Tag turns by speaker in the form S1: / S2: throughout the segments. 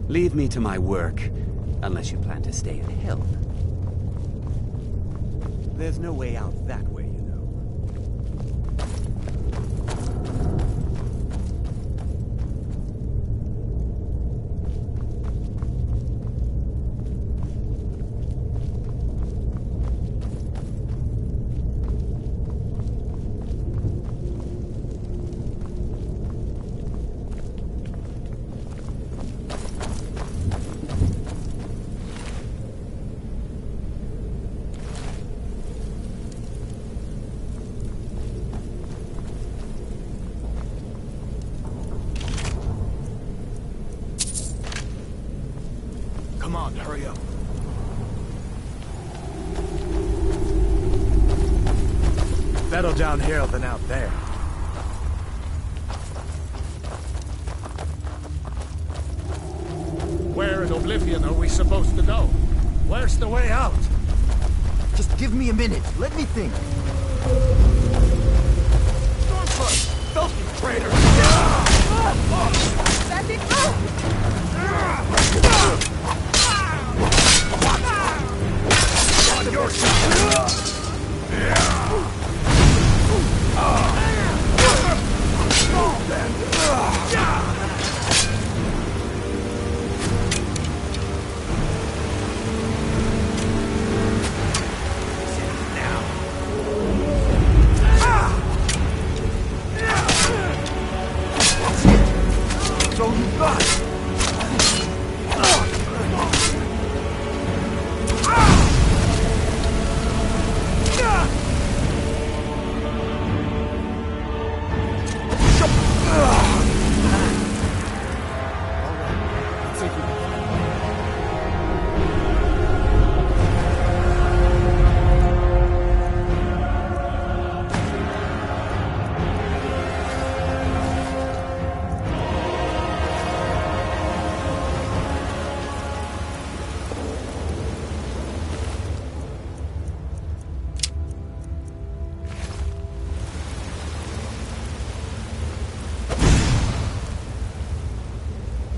S1: Leave me to my work, unless you plan to stay and help. There's no way out that way, you know.
S2: Come on, hurry up. Better down here than out there. Where in Oblivion are we supposed to go? Where's the way out?
S3: Just give me a minute. Let me think.
S2: Stormfront! Those traitors!
S4: That's it!
S2: On your side!
S3: So you got it.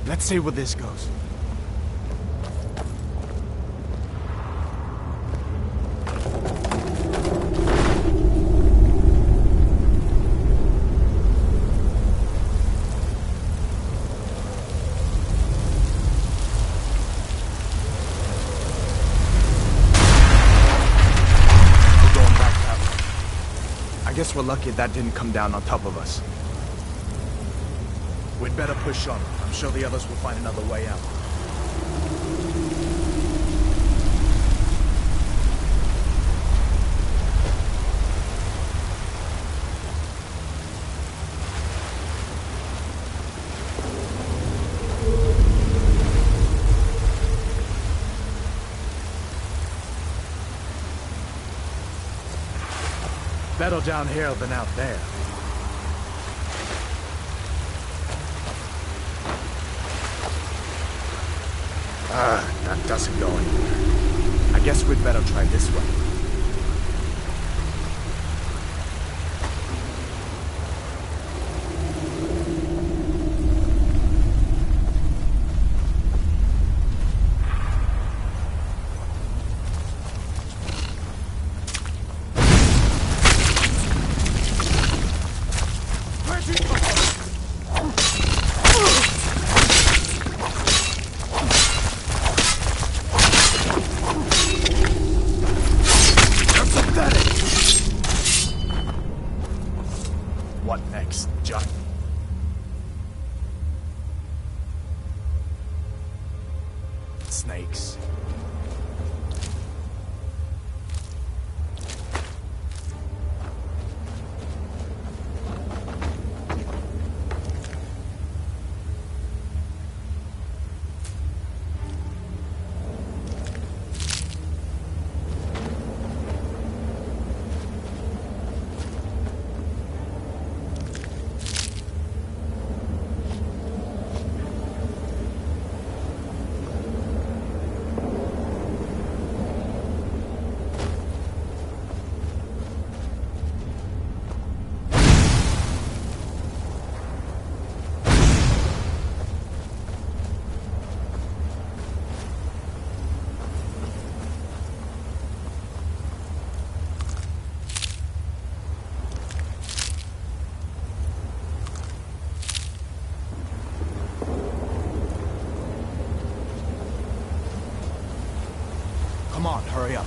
S2: Let's see where this goes. I guess we're lucky that didn't come down on top of us. We'd better push on. I'm sure the others will find another way out. Better down here than out there. That doesn't go anywhere. I guess we'd better try this way. What next, John? Snakes.
S3: Come on, hurry up.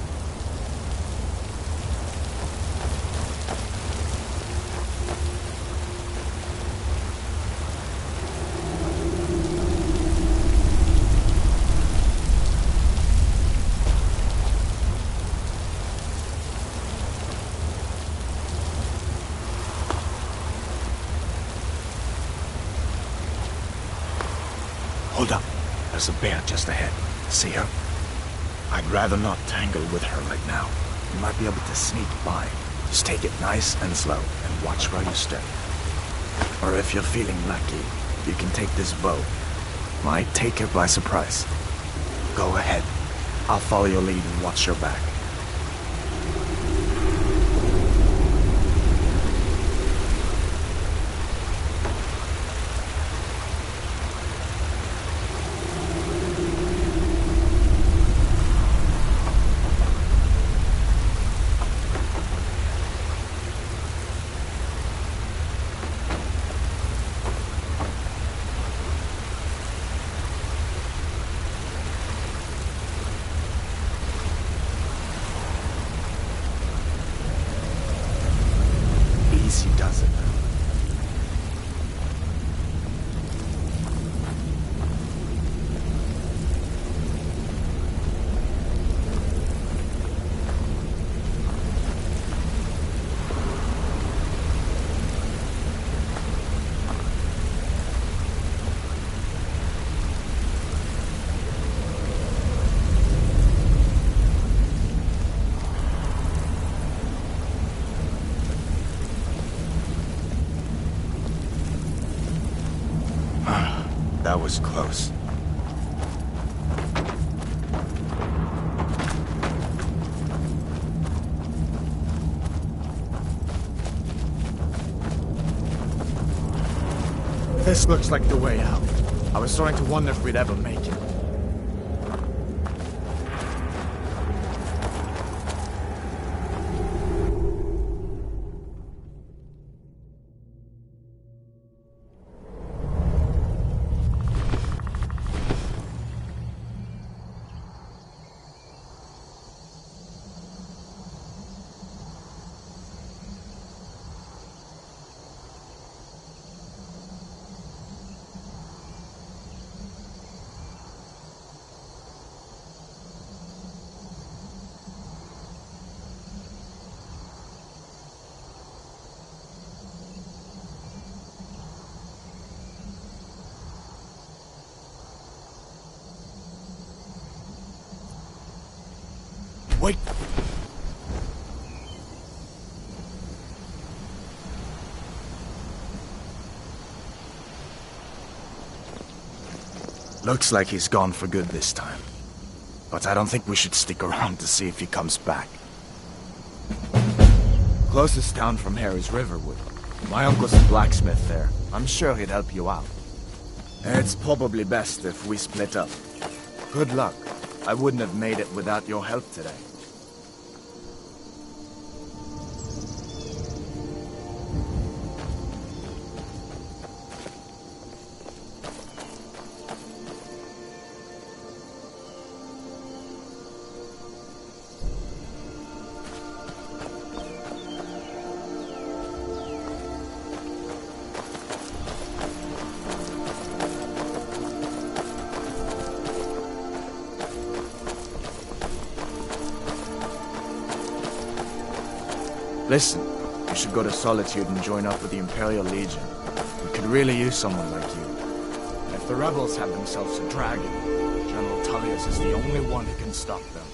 S2: Hold up. There's a bear just ahead. See her? I'd rather not tangle with her right now. You might be able to sneak by. Just take it nice and slow, and watch where you step. Or if you're feeling lucky, you can take this bow. Might take her by surprise. Go ahead. I'll follow your lead and watch your back. Easy does it. That was close. This looks like the way out. I was starting to wonder if we'd ever make it. Wait! Looks like he's gone for good this time. But I don't think we should stick around to see if he comes back. Closest town from here is Riverwood. My uncle's a blacksmith there. I'm sure he'd help you out. It's probably best if we split up. Good luck. I wouldn't have made it without your help today. Listen, you should go to Solitude and join up with the Imperial Legion. We could really use someone like you. If the rebels have themselves a dragon, General Tullius is the only one who can stop them.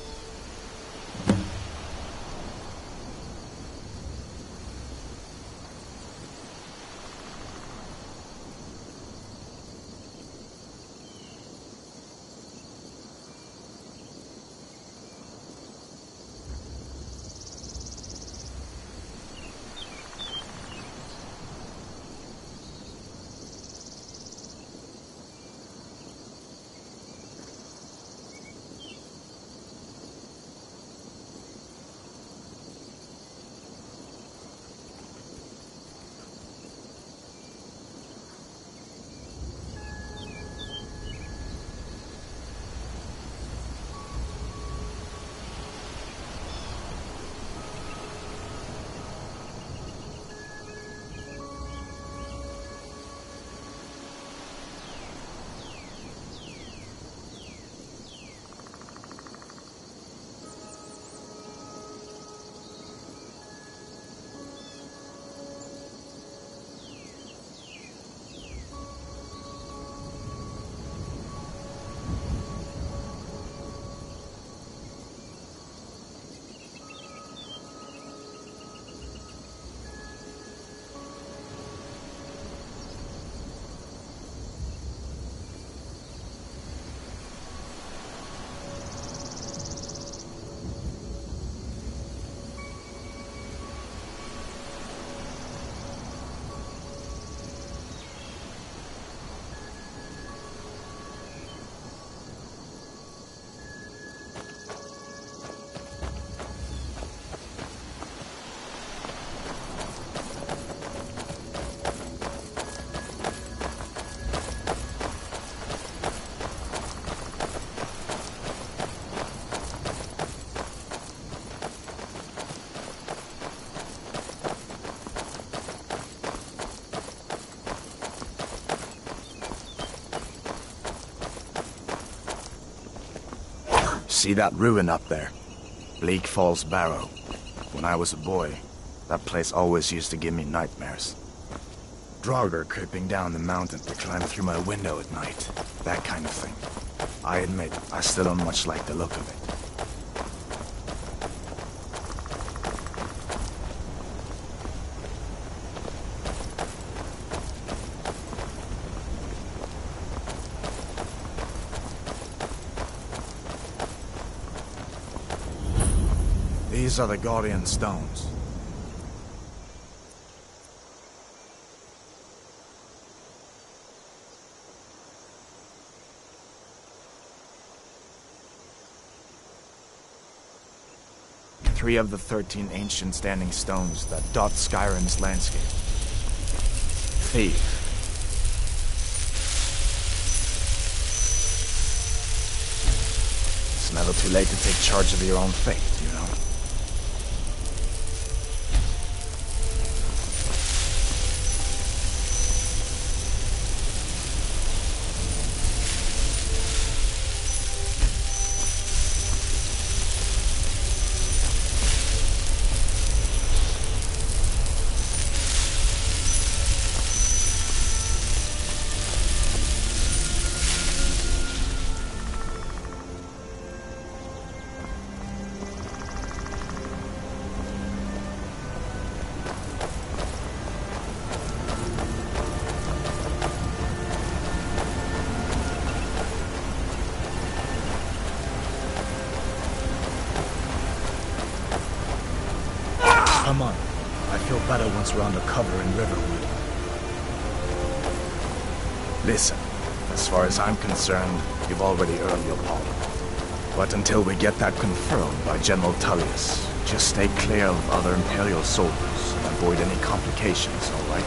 S2: See that ruin up there? Bleak Falls Barrow. When I was a boy, that place always used to give me nightmares. Draugr creeping down the mountain to climb through my window at night. That kind of thing. I admit, I still don't much like the look of it. These are the Guardian Stones. Three of the 13 ancient standing stones that dot Skyrim's landscape. Thief. It's never too late to take charge of your own fate, you know? Come on. I feel better once we're under cover in Riverwood. Listen, as far as I'm concerned, you've already earned your pardon. But until we get that confirmed by General Tullius, just stay clear of other Imperial soldiers and avoid any complications, all right?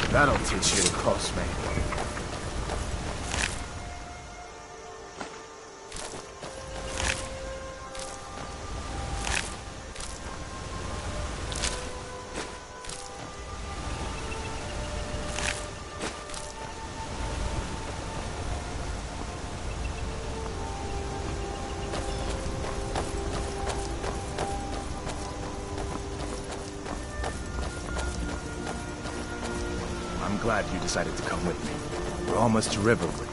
S2: That'll teach you to cross me. I'm glad you decided to come with me. We're almost to Riverwood.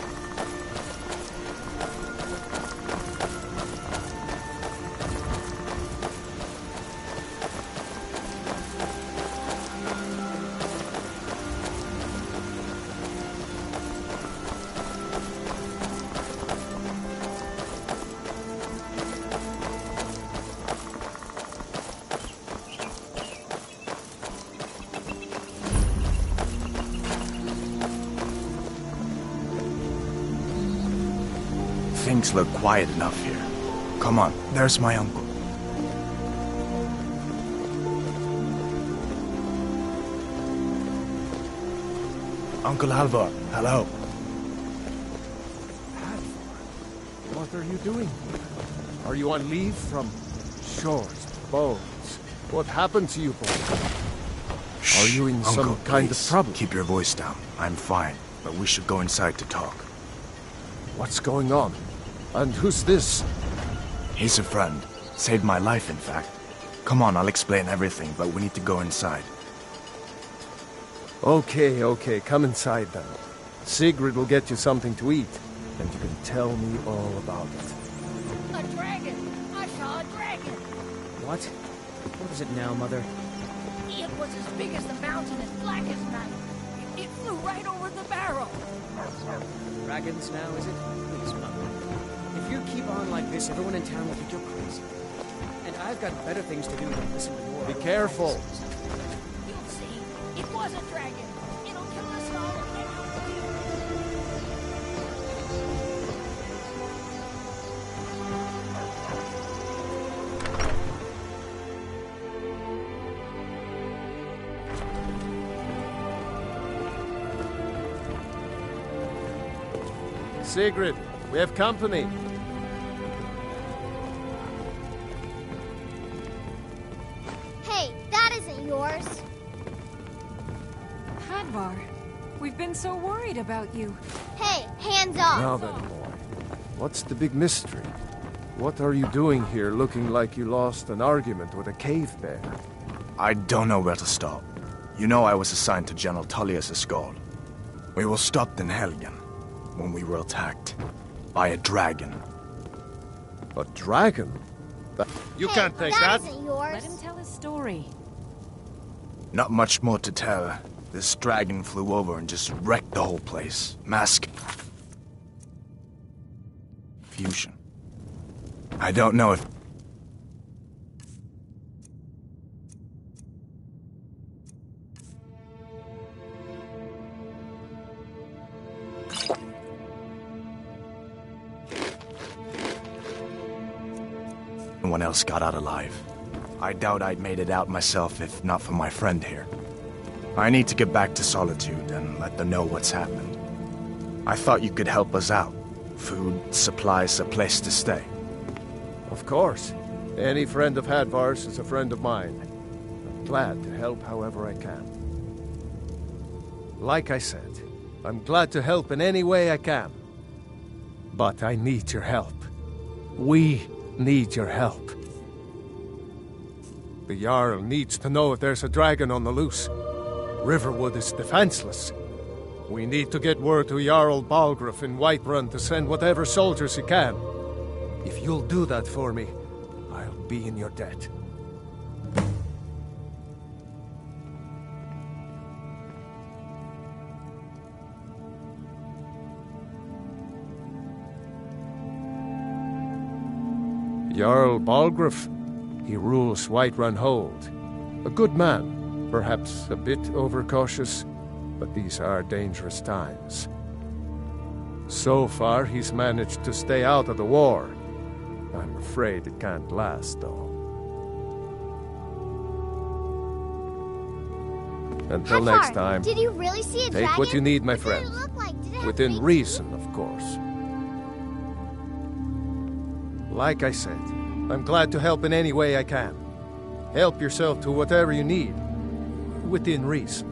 S2: Things look quiet enough here. Come on, there's my uncle. Uncle Halvor, hello.
S5: What are you doing here? Are you on leave from shores, boats? What happened to you, boy? Are you in some
S2: Uncle,
S5: kind of
S2: please,
S5: trouble?
S2: Keep your voice down. I'm fine, but we should go inside to talk.
S5: What's going on? And who's this?
S2: He's a friend. Saved my life, in fact. Come on, I'll explain everything, but we need to go inside.
S5: Okay, come inside then. Sigrid will get you something to eat, and you can tell me all about it.
S4: A dragon! I saw a dragon!
S6: What? What is it now, Mother?
S4: It was as big as the mountain, as black as night. It flew right over the barrow.
S6: Dragons now, is it? Please, Mother. If you keep on like this, everyone in town will think you're crazy. And I've got better things to do than listen to more.
S5: Be careful.
S4: You'll see. It was a dragon. It'll kill us all and then
S5: Sigrid, we have company.
S7: Hey, that isn't yours.
S8: Hadvar, we've been so worried about you.
S7: Hey, hands off.
S5: Now then, boy. What's the big mystery? What are you doing here looking like you lost an argument with a cave bear?
S2: I don't know where to start. You know I was assigned to General Tullius' escort. We were stopped in Helgen when we were attacked by a dragon.
S5: A dragon? You
S7: Hey,
S5: can't take
S7: that
S5: that!
S7: isn't yours.
S8: Let him tell his story.
S2: Not much more to tell. This dragon flew over and just wrecked the whole place. Mask. Fusion. I don't know if... no one else got out alive. I doubt I'd made it out myself if not for my friend here. I need to get back to Solitude and let them know what's happened. I thought you could help us out. Food, supplies, a place to stay.
S5: Of course. Any friend of Hadvar's is a friend of mine. I'm glad to help however I can. Like I said, I'm glad to help in any way I can. But I need your help. We need your help. The Jarl needs to know if there's a dragon on the loose. Riverwood is defenseless. We need to get word to Jarl Balgruuf in Whiterun to send whatever soldiers he can. If you'll do that for me, I'll be in your debt. Jarl Balgruuf, he rules Whiterun Hold. A good man, perhaps a bit overcautious, but these are dangerous times. So far, he's managed to stay out of the war. I'm afraid it can't last, though. Until
S7: Hadvar,
S5: next time,
S7: Did you really see a dragon?
S5: take what you need, my
S7: What did it
S5: friend.
S7: look like? Did it have
S5: Within
S7: wings?
S5: reason, of course. Like I said, I'm glad to help in any way I can. Help yourself to whatever you need. Within reason.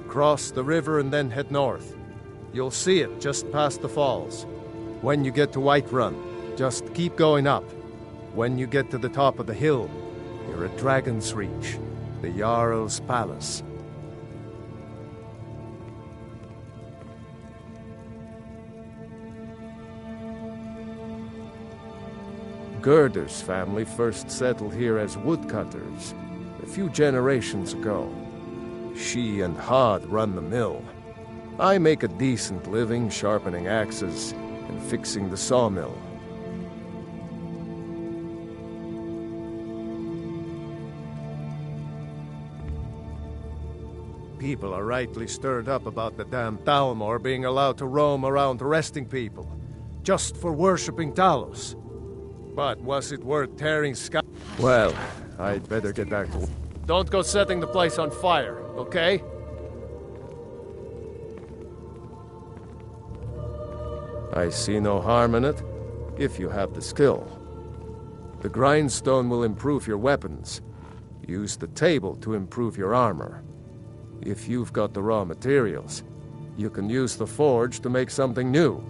S5: Cross the river and then head north. You'll see it just past the falls. When you get to Whiterun, just keep going up. When you get to the top of the hill, you're at Dragon's Reach, the Jarl's palace. Gerder's family first settled here as woodcutters a few generations ago. She and Hod run the mill. I make a decent living sharpening axes and fixing the sawmill. People are rightly stirred up about the damn Thalmor being allowed to roam around arresting people, just for worshipping Talos. But was it worth tearing Sky? Well, I'd better get back to... Don't go setting the place on fire, okay? I see no harm in it, if you have the skill. The grindstone will improve your weapons. Use the table to improve your armor. If you've got the raw materials, you can use the forge to make something new.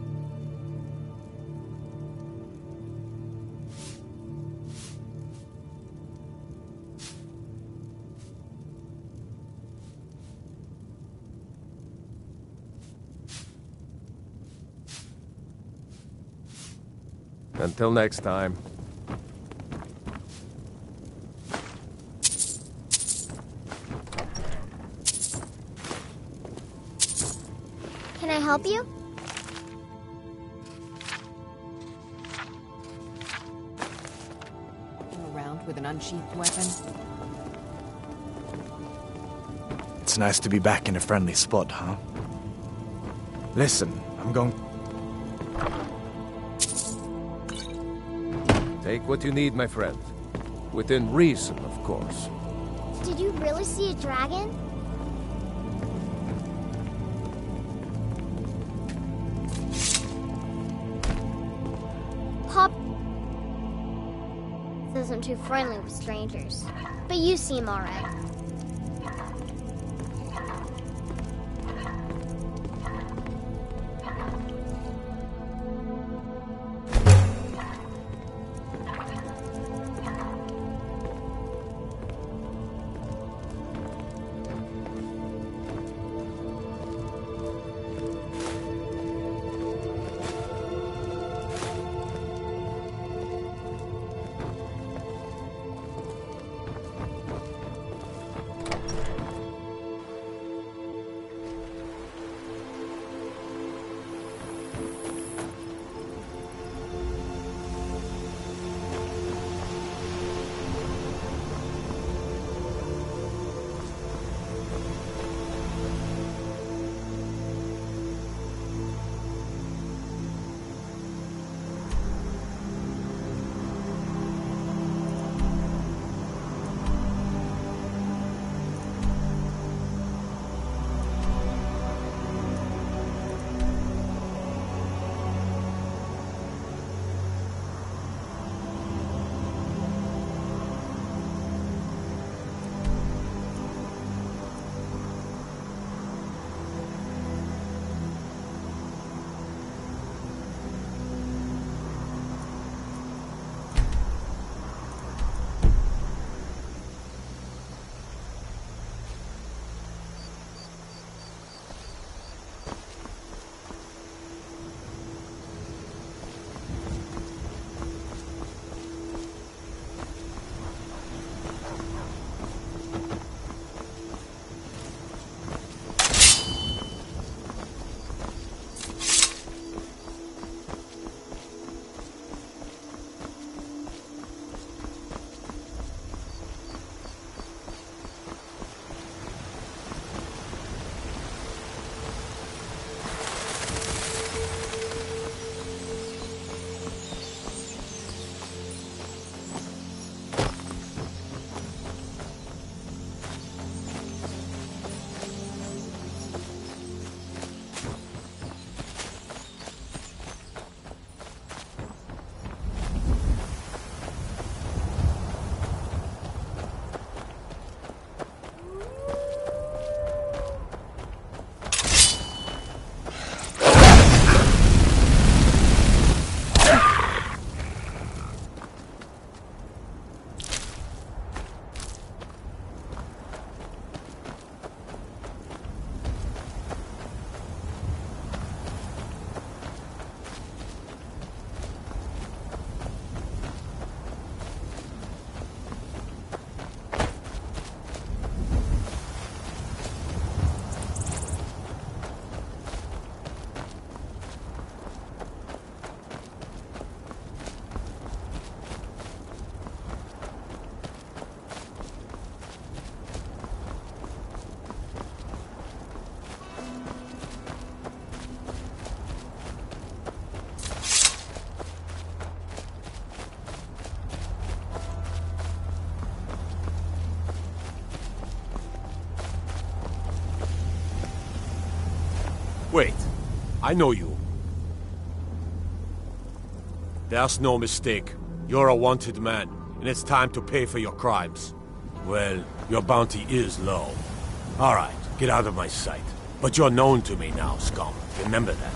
S5: Until next time.
S7: Can I help you?
S8: Walking around with an unsheathed weapon?
S2: It's nice to be back in a friendly spot, huh? Listen, I'm going...
S5: Take what you need, my friend. Within reason, of course.
S7: Did you really see a dragon? Pop says I'm too friendly with strangers, but you seem alright.
S9: Wait, I know you. There's no mistake. You're a wanted man, and it's time to pay for your crimes. Well, your bounty is low. Alright, get out of my sight. But you're known to me now, scum. Remember that.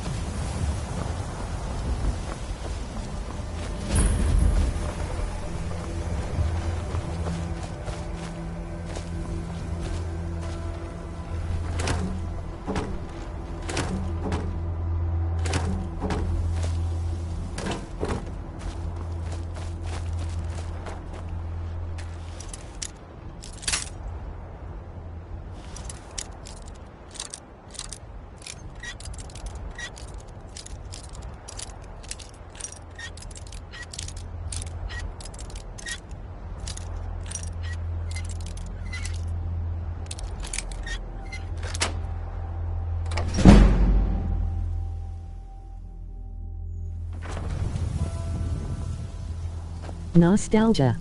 S10: Nostalgia.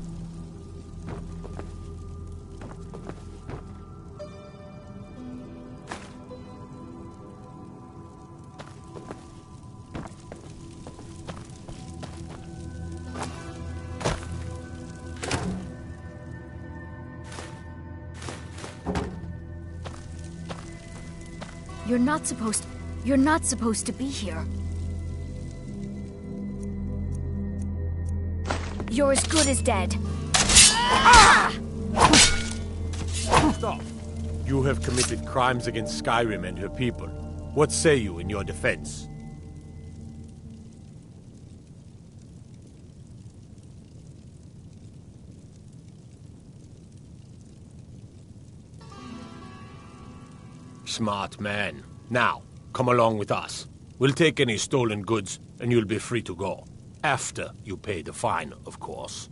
S4: You're not supposed to be here. You're as good as dead.
S9: Stop! You have committed crimes against Skyrim and her people. What say you in your defense? Smart man. Now, come along with us. We'll take any stolen goods, and you'll be free to go. After you pay the fine, of course.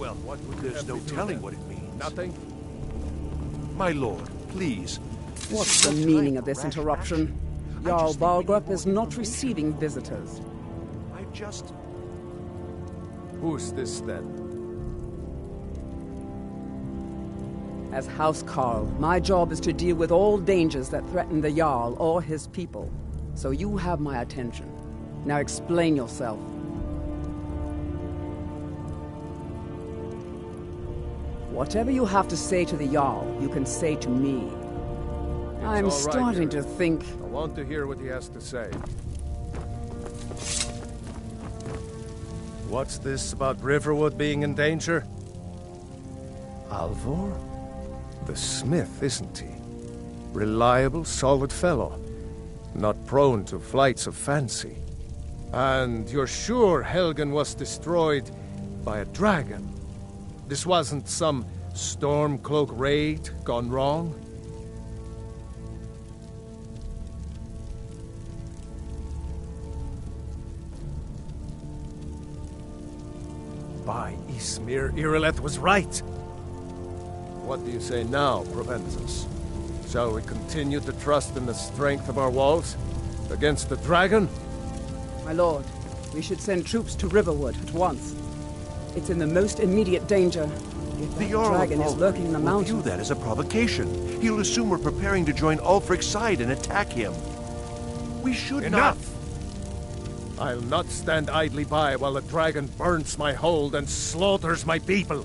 S5: Well, what would
S11: There's no telling what it means.
S5: Nothing?
S11: My lord, please.
S12: What's the meaning of this interruption? Jarl Balgrup is not receiving visitors.
S11: I just...
S5: Who's this, then?
S12: As House Carl, my job is to deal with all dangers that threaten the Jarl or his people. So you have my attention. Now explain yourself. Whatever you have to say to the Jarl, you can say to me. I'm starting to think...
S5: I want to hear what he has to say. What's this about Riverwood being in danger? Alvor? The smith, isn't he? Reliable, solid fellow. Not prone to flights of fancy. And you're sure Helgen was destroyed by a dragon? This wasn't some Stormcloak raid gone wrong? By Ysmir, Irileth was right. What do you say now, Proventus? Shall we continue to trust in the strength of our walls against the dragon?
S12: My lord, we should send troops to Riverwood at once. It's in the most immediate danger. If the dragon is lurking in the mountains...
S11: Will view that as a provocation. He'll assume we're preparing to join Ulfric's side and attack him. We should
S5: Enough! I'll not stand idly by while the dragon burns my hold and slaughters my people.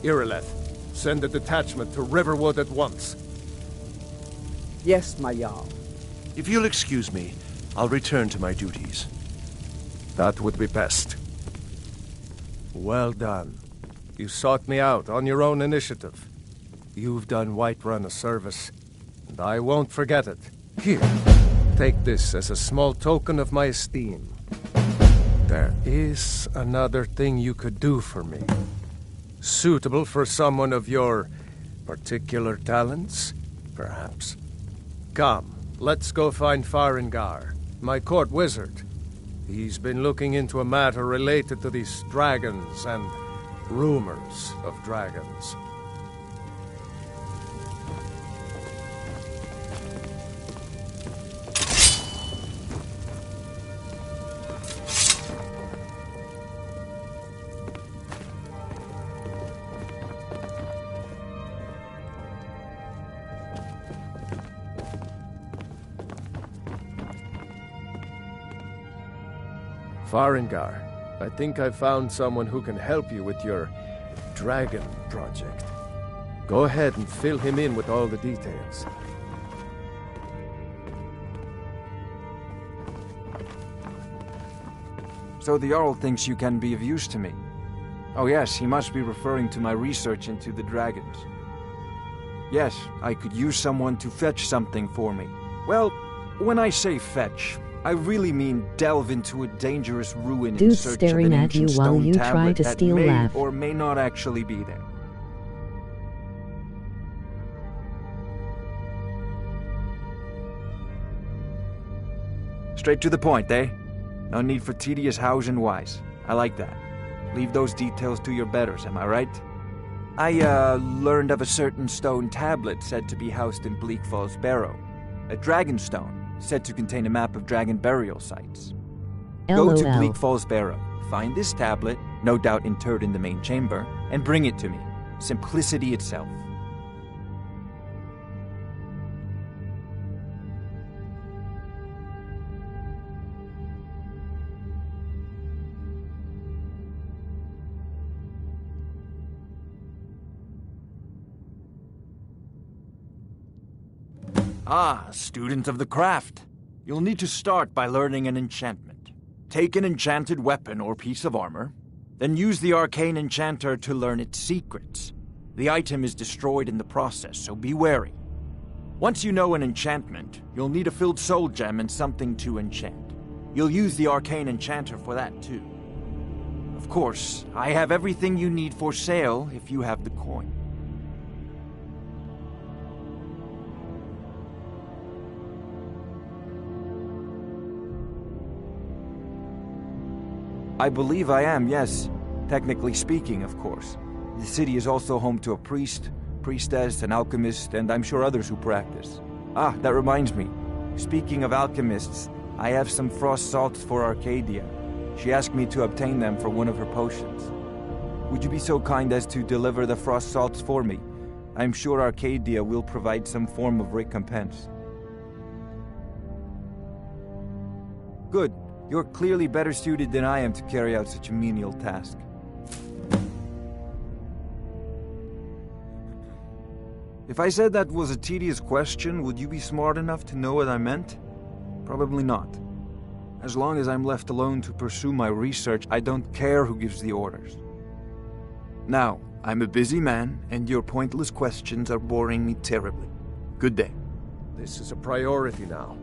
S5: Irileth, send a detachment to Riverwood at once.
S12: Yes, my Jarl.
S11: If you'll excuse me, I'll return to my duties.
S5: That would be best. Well done. You sought me out on your own initiative. You've done Whiterun a service, and I won't forget it. Here, take this as a small token of my esteem. There is another thing you could do for me. Suitable for someone of your particular talents, perhaps. Come, let's go find Farengar, my court wizard. He's been looking into a matter related to these dragons and rumors of dragons. Farengar, I think I found someone who can help you with your dragon project. Go ahead and fill him in with all the details.
S13: So the Jarl thinks you can be of use to me.
S10: Oh yes, he must be referring to my research into the dragons. Yes, I could use someone to fetch something for me. Well, when I say fetch, I really mean delve into a dangerous ruin in
S13: Dude's
S10: search of
S13: staring
S10: an
S13: at you
S10: ancient
S13: while
S10: stone
S13: you try
S10: tablet
S13: to
S10: that
S13: steal
S10: may
S13: laugh.
S10: or may not actually be there. Straight to the point, eh? No need for tedious hows and whys. I like that. Leave those details to your betters, am I right? I, learned of a certain stone tablet said to be housed in Bleak Falls Barrow. A dragon stone, said to contain a map of dragon burial sites. Go to
S13: LOL.
S10: Bleak Falls Barrow, find this tablet, no doubt interred in the main chamber, and bring it to me. Simplicity itself. Ah, student of the craft. You'll need to start by learning an enchantment. Take an enchanted weapon or piece of armor, then use the arcane enchanter to learn its secrets. The item is destroyed in the process, so be wary. Once you know an enchantment, you'll need a filled soul gem and something to enchant. You'll use the arcane enchanter for that too. Of course, I have everything you need for sale if you have the coin. I believe I am, yes. Technically speaking, of course. The city is also home to a priest, priestess, an alchemist, and I'm sure others who practice. Ah, that reminds me. Speaking of alchemists, I have some frost salts for Arcadia. She asked me to obtain them for one of her potions. Would you be so kind as to deliver the frost salts for me? I'm sure Arcadia will provide some form of recompense. Good. You're clearly better suited than I am to carry out such a menial task. If I said that was a tedious question, would you be smart enough to know what I meant? Probably not. As long as I'm left alone to pursue my research, I don't care who gives the orders. Now, I'm a busy man, and your pointless questions are boring me terribly. Good day.
S5: This is a priority now.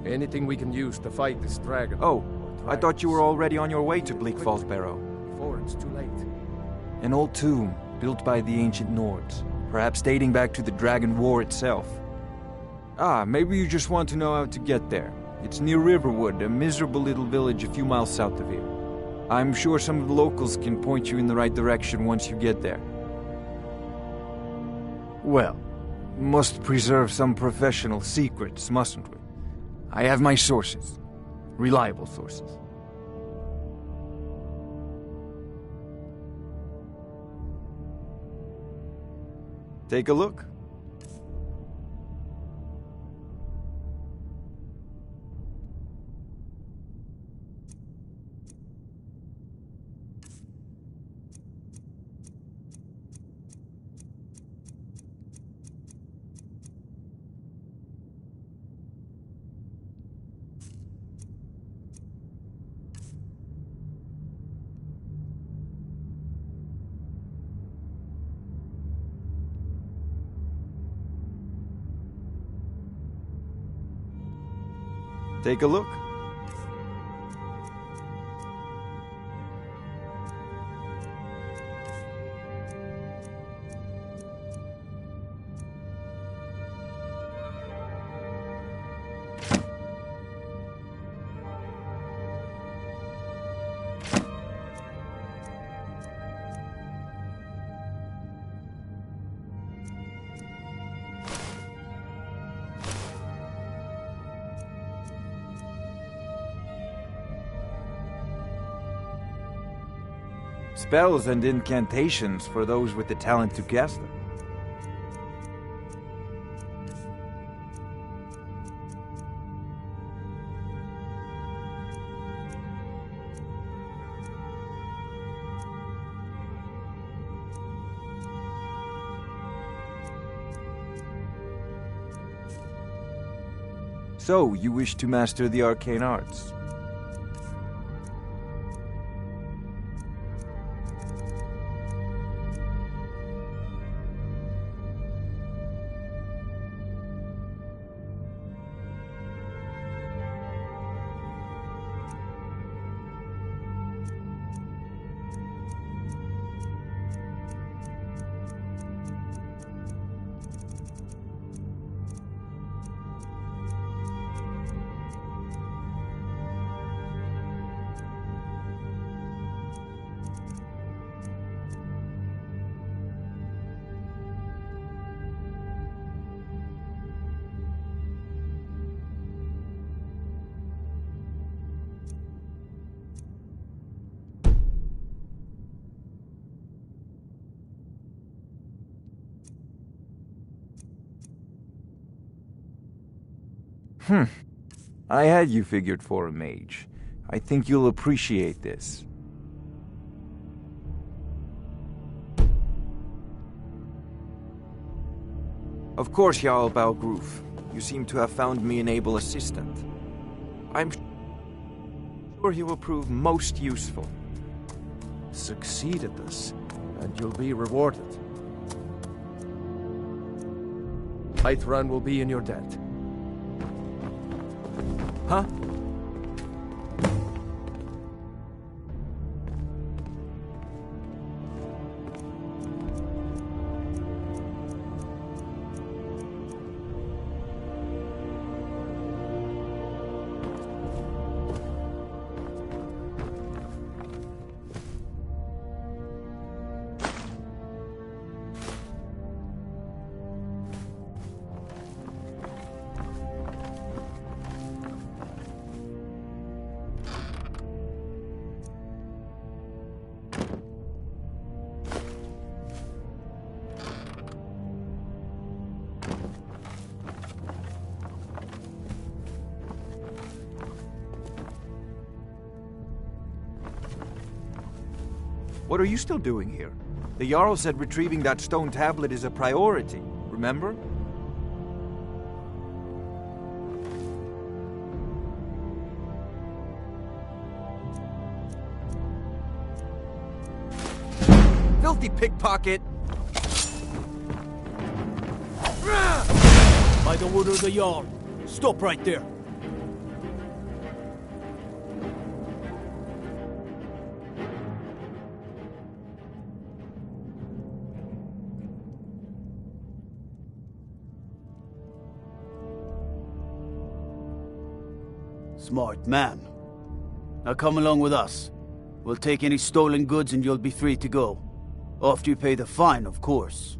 S5: Anything we can use to fight this dragon.
S10: Oh, I thought you were already on your way to Bleak Falls Barrow.
S5: Before it's too late.
S10: An old tomb, built by the ancient Nords, perhaps dating back to the Dragon War itself. Ah, maybe you just want to know how to get there. It's near Riverwood, a miserable little village a few miles south of here. I'm sure some of the locals can point you in the right direction once you get there. Well, must preserve some professional secrets, mustn't we? I have my sources. Reliable sources. Take a look. Take a look. Spells and incantations for those with the talent to cast them. So, you wish to master the arcane arts? I had you figured for a mage. I think you'll appreciate this. Of course, Jarl Balgruf. You seem to have found me an able assistant. I'm sure he will prove most useful.
S5: Succeed at this, and you'll be rewarded. Run will be in your debt.
S10: Huh? What are you still doing here? The Jarl said retrieving that stone tablet is a priority, remember? Filthy pickpocket!
S6: By the word of the Jarl, stop right there. Smart man. Now come along with us. We'll take any stolen goods and you'll be free to go. After you pay the fine, of course.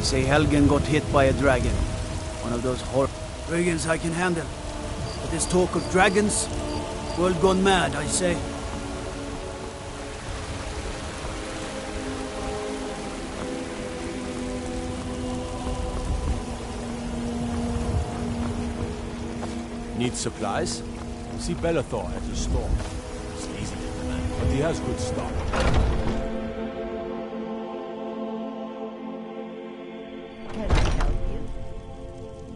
S13: say Helgen got hit by a dragon. One of those dragons I can handle. But this talk of dragons, world gone mad, I say.
S9: Need supplies? See Bellathor at the store. He's easy, but he has good stock.
S4: Can I help you?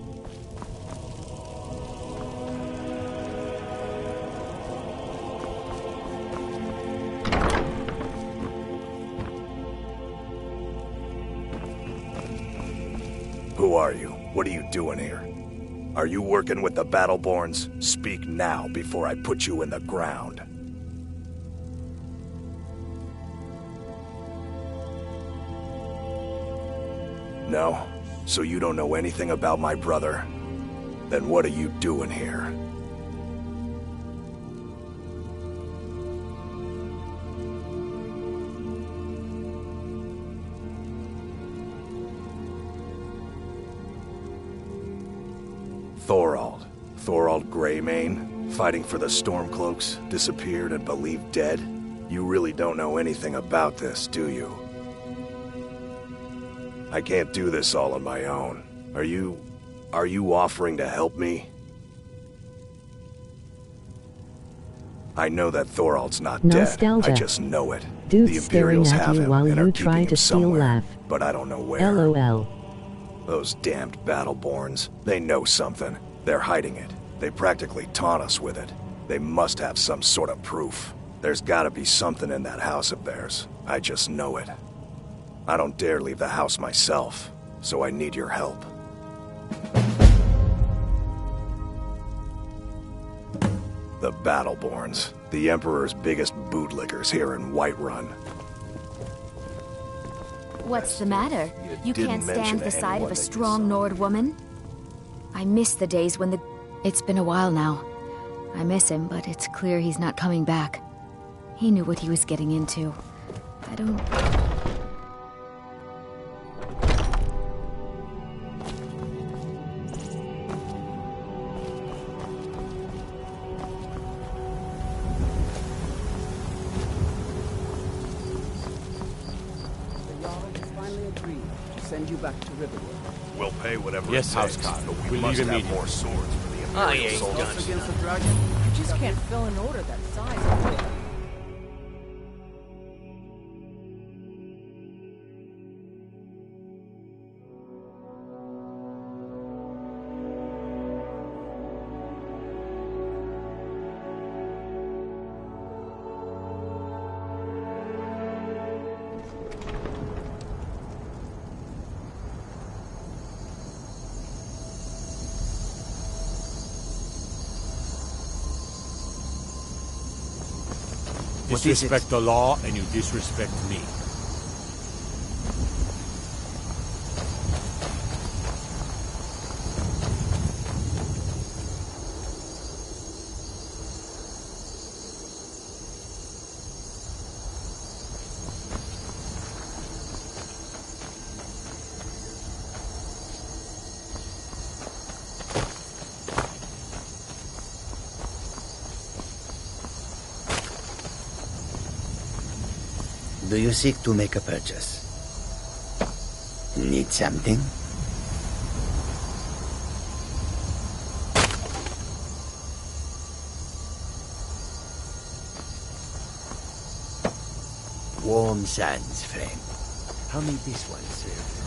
S2: Who are you? What are you doing here? Are you working with the Battleborns? Speak now before I put you in the ground. No? So you don't know anything about my brother? Then what are you doing here? Thorald Greymane, fighting for the Stormcloaks, disappeared and believed dead? You really don't know anything about this, do you? I can't do this all on my own. Are you offering to help me? I know that Thorald's not
S14: Nostalgia.
S2: dead. I just know it.
S14: Dude
S2: The
S14: staring
S2: Imperials
S14: at
S2: have
S14: you
S2: him
S14: while
S2: and are
S14: you
S2: keeping
S14: try
S2: him
S14: to steal
S2: somewhere,
S14: laugh.
S2: but I don't know where.
S14: LOL.
S2: Those damned Battleborns. They know something. They're hiding it. They practically taunt us with it. They must have some sort of proof. There's gotta be something in that house of theirs. I just know it. I don't dare leave the house myself, so I need your help. The Battleborns. The Emperor's biggest bootlickers here in Whiterun.
S15: What's the matter? You
S2: didn't
S15: can't
S2: mention
S15: stand the sight of
S2: anyone
S15: a
S2: that you
S15: strong Nord woman? I miss the days when the... It's been a while now. I miss him, but it's clear he's not coming back. He knew what he was getting into. I don't...
S12: Send you back to Riverwood.
S2: We'll pay whatever
S9: Yes,
S2: it takes,
S9: Housecarl.
S2: but we
S9: We'll
S2: must
S9: leave
S2: have
S9: immediately.
S2: more swords for the
S6: I
S2: Imperial
S6: ain't
S2: soldiers.
S6: done.
S13: Against the dragon?
S6: You just can't fill an order that size.
S13: What is it?
S9: Disrespect the law, and you disrespect me.
S16: Do you seek to make a purchase? Need something? Warm sands, friend. How may this one serve?